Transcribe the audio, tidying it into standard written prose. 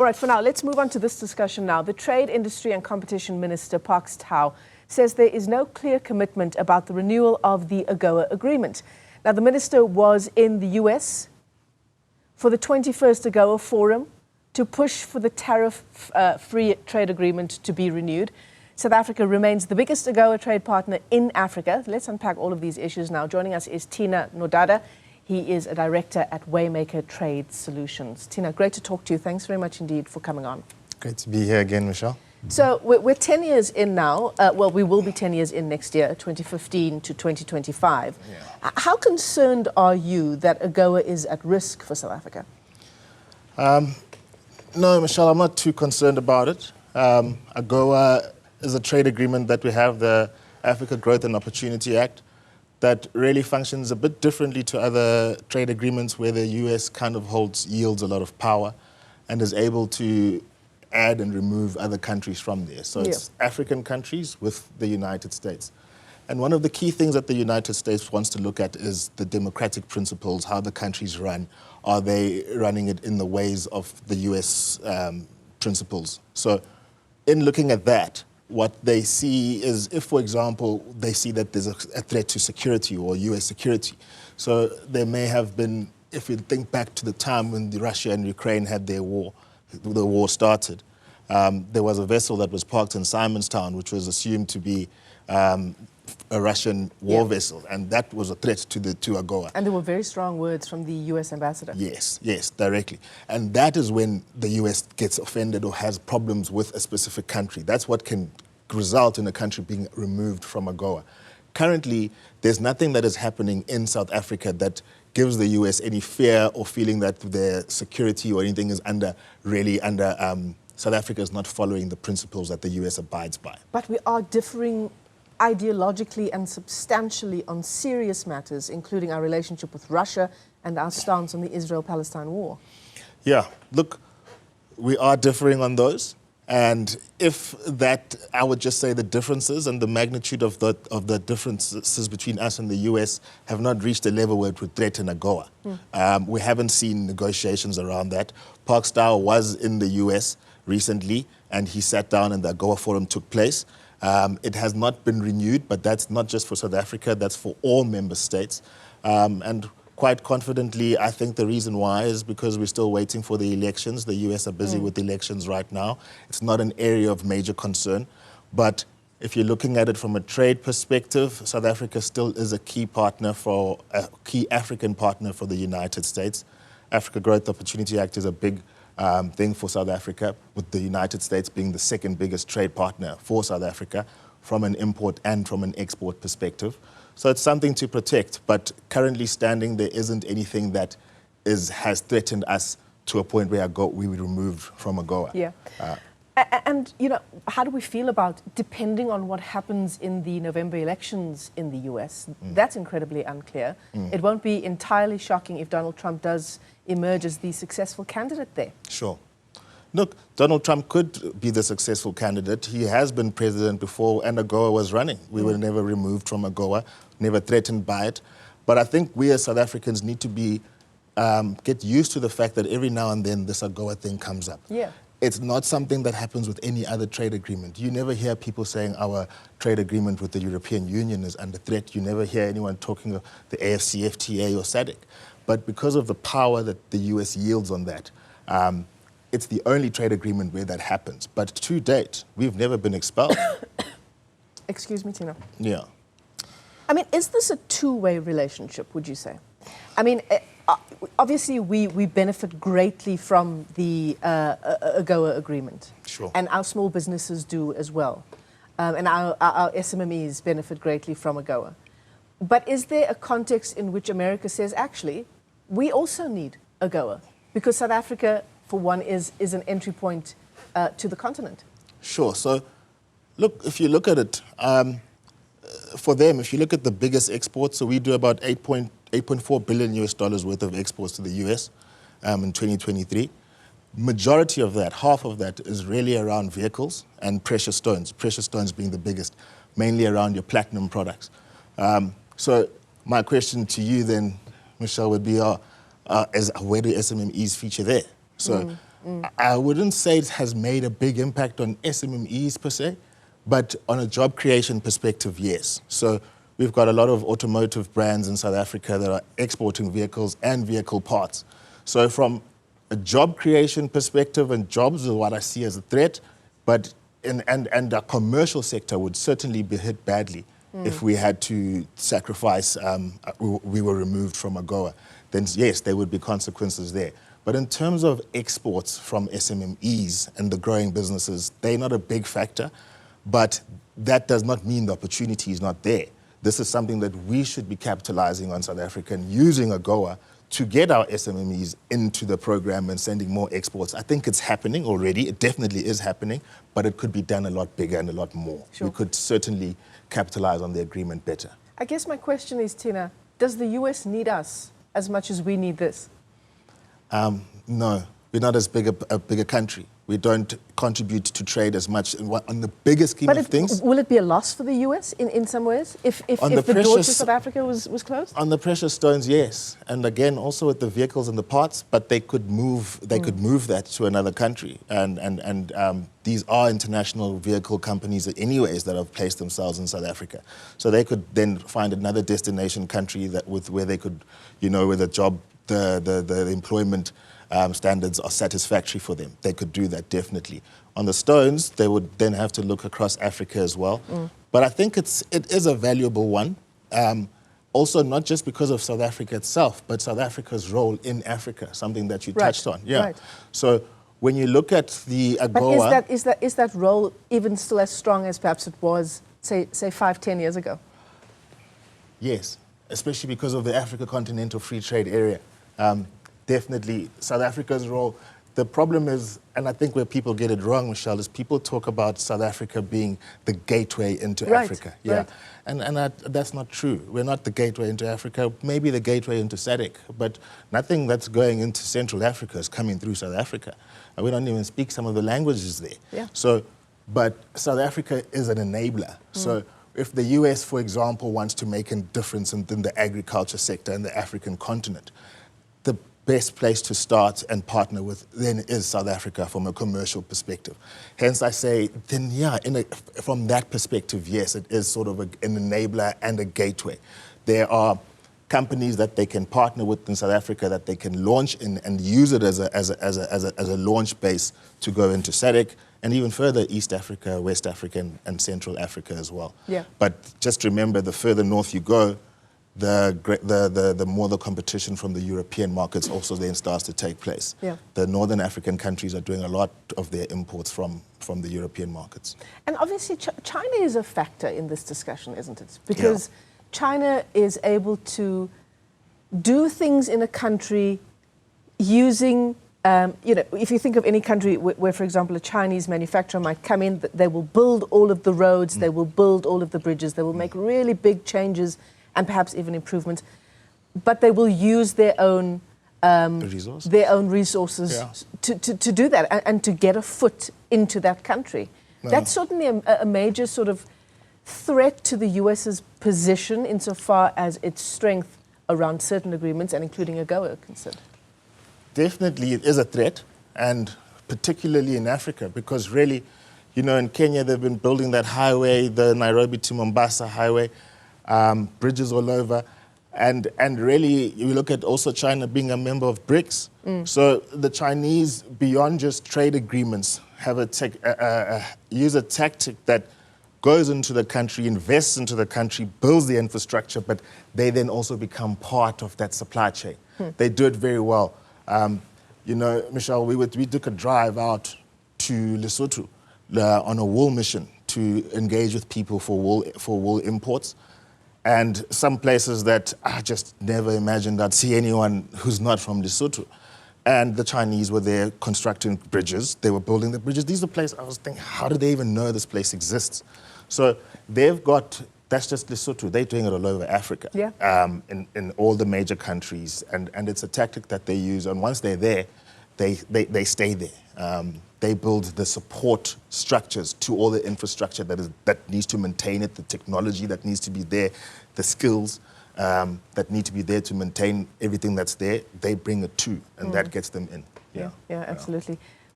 All right, for now, let's move on to this discussion now. The Trade, Industry and Competition Minister, Park Tao, says there is no clear commitment about the renewal of the AGOA agreement. Now, the minister was in the US for the 21st AGOA Forum to push for the tariff-free trade agreement to be renewed. South Africa remains the biggest AGOA trade partner in Africa. Let's unpack all of these issues now. Joining us is Thina Nodada. He is a director at Waymaker Trade Solutions. Thina, great to talk to you. Thanks very much indeed for coming on. Great to be here again, Michelle. So we're 10 years in now. Well, we will be 10 years in next year, 2015 to 2025. Yeah. How concerned are you that AGOA is at risk for South Africa? No, Michelle, I'm not too concerned about it. AGOA is a trade agreement that we have, the Africa Growth and Opportunity Act, that really functions a bit differently to other trade agreements where the US kind of yields a lot of power and is able to add and remove other countries from there. So it's African countries with the United States. And one of the key things that the United States wants to look at is the democratic principles, how the countries run. Are they running it in the ways of the US principles? So in looking at that, what they see is if, for example, they see that there's a threat to security or US security. So there may have been, if you think back to the time when Russia and Ukraine had their war, the war started, there was a vessel that was parked in Simonstown, which was assumed to be a Russian war vessel, and that was a threat to AGOA. And there were very strong words from the US ambassador. Yes, directly. And that is when the US gets offended or has problems with a specific country. That's what can result in a country being removed from AGOA. Currently, there's nothing that is happening in South Africa that gives the US any fear or feeling that their security or anything is under South Africa is not following the principles that the US abides by. But we are differing ideologically and substantially on serious matters, including our relationship with Russia and our stance on the Israel-Palestine war. Yeah, look, we are differing on those. And if that, I would just say the differences and the magnitude of the differences between us and the US have not reached a level where it would threaten AGOA. We haven't seen negotiations around that. Park Tao was in the US recently, and he sat down and the AGOA Forum took place. It has not been renewed, but that's not just for South Africa, that's for all member states. And quite confidently, I think the reason why is because we're still waiting for the elections. The US are busy with elections right now. It's not an area of major concern. But if you're looking at it from a trade perspective, South Africa still is a key African partner for the United States. Africa Growth Opportunity Act is a big thing for South Africa, with the United States being the second biggest trade partner for South Africa from an import and from an export perspective. So it's something to protect, but currently standing, there isn't anything that has threatened us to a point where we were removed from AGOA. Yeah. And, you know, how do we feel about, depending on what happens in the November elections in the US, that's incredibly unclear. It won't be entirely shocking if Donald Trump does emerge as the successful candidate there. Sure. Look, Donald Trump could be the successful candidate. He has been president before, and AGOA was running. We were never removed from AGOA, never threatened by it. But I think we as South Africans need to get used to the fact that every now and then this AGOA thing comes up. Yeah. It's not something that happens with any other trade agreement. You never hear people saying our trade agreement with the European Union is under threat. You never hear anyone talking of the AFCFTA or SADC. But because of the power that the US yields on that, it's the only trade agreement where that happens. But to date, we've never been expelled. Excuse me, Thina. Yeah. I mean, is this a two-way relationship, would you say? I mean, obviously, we benefit greatly from the AGOA agreement. Sure. And our small businesses do as well. And our SMMEs benefit greatly from AGOA. But is there a context in which America says, actually, we also need AGOA? Because South Africa, for one, is an entry point to the continent. Sure. So, look, if you look at it, for them, if you look at the biggest exports, so we do about $8.4 billion worth of exports to the US in 2023. Majority of that, half of that, is really around vehicles and precious stones being the biggest, mainly around your platinum products. So my question to you then, Michelle, would be, where do SMMEs feature there? So I wouldn't say it has made a big impact on SMMEs per se, but on a job creation perspective, yes. So we've got a lot of automotive brands in South Africa that are exporting vehicles and vehicle parts. So from a job creation perspective, and jobs is what I see as a threat, but and the commercial sector would certainly be hit badly if we had to sacrifice, we were removed from AGOA. Then yes, there would be consequences there. But in terms of exports from SMMEs and the growing businesses, they're not a big factor, but that does not mean the opportunity is not there. This is something that we should be capitalizing on South Africa and using AGOA to get our SMMEs into the program and sending more exports. I think it's happening already. It definitely is happening, but it could be done a lot bigger and a lot more. Sure. We could certainly capitalize on the agreement better. I guess my question is, Thina, does the US need us as much as we need this? No, we're not as big a bigger country. We don't contribute to trade as much on the bigger scheme of things. Will it be a loss for the US in some ways if the door to South Africa was closed? On the precious stones, yes. And again, also with the vehicles and the parts, but they could move that to another country. And these are international vehicle companies anyways that have placed themselves in South Africa. So they could then find another destination country where they could, where the job, the employment standards are satisfactory for them. They could do that, definitely. On the stones, they would then have to look across Africa as well. But I think it is a valuable one. Also, not just because of South Africa itself, but South Africa's role in Africa, something that you touched on. Yeah. Right. So when you look at the AGOA... But is that role even still as strong as perhaps it was, say 5-10 years ago? Yes, especially because of the Africa Continental Free Trade Area. Definitely, South Africa's role. The problem is, and I think where people get it wrong, Michelle, is people talk about South Africa being the gateway into Africa. Yeah, right. And that's not true. We're not the gateway into Africa, maybe the gateway into SADC, but nothing that's going into Central Africa is coming through South Africa. And we don't even speak some of the languages there. Yeah. So, but South Africa is an enabler. So if the US, for example, wants to make a difference in the agriculture sector in the African continent, the best place to start and partner with then is South Africa from a commercial perspective. Hence I say, then yeah, from that perspective, yes, it is sort of an enabler and a gateway. There are companies that they can partner with in South Africa that they can launch in and use it as a launch base to go into SADC and even further East Africa, West Africa and Central Africa as well. Yeah. But just remember, the further north you go, the more the competition from the European markets also then starts to take place. Yeah. The Northern African countries are doing a lot of their imports from the European markets. And obviously China is a factor in this discussion, isn't it? Because China is able to do things in a country using, if you think of any country where, for example, a Chinese manufacturer might come in, they will build all of the roads, they will build all of the bridges, they will make really big changes and perhaps even improvements, but they will use their own resources to do that and to get a foot into that country. No. That's certainly a major sort of threat to the US's position insofar as its strength around certain agreements and including AGOA are concerned. Definitely it is a threat, and particularly in Africa, because really, in Kenya they've been building that highway, the Nairobi to Mombasa highway, bridges all over, and really you look at also China being a member of BRICS. So the Chinese, beyond just trade agreements, have use a tactic that goes into the country, invests into the country, builds the infrastructure, but they then also become part of that supply chain. They do it very well. Michelle, we took a drive out to Lesotho on a wool mission to engage with people for wool imports. And some places that I just never imagined I'd see anyone who's not from Lesotho. And the Chinese were there constructing bridges. They were building the bridges. These are places I was thinking, how do they even know this place exists? So they've got, that's just Lesotho. They're doing it all over Africa, in all the major countries. And it's a tactic that they use. And once they're there, they stay there. They build the support structures to all the infrastructure that needs to maintain it, the technology that needs to be there, the skills that need to be there to maintain everything that's there. They bring it to, and that gets them in. Yeah, absolutely.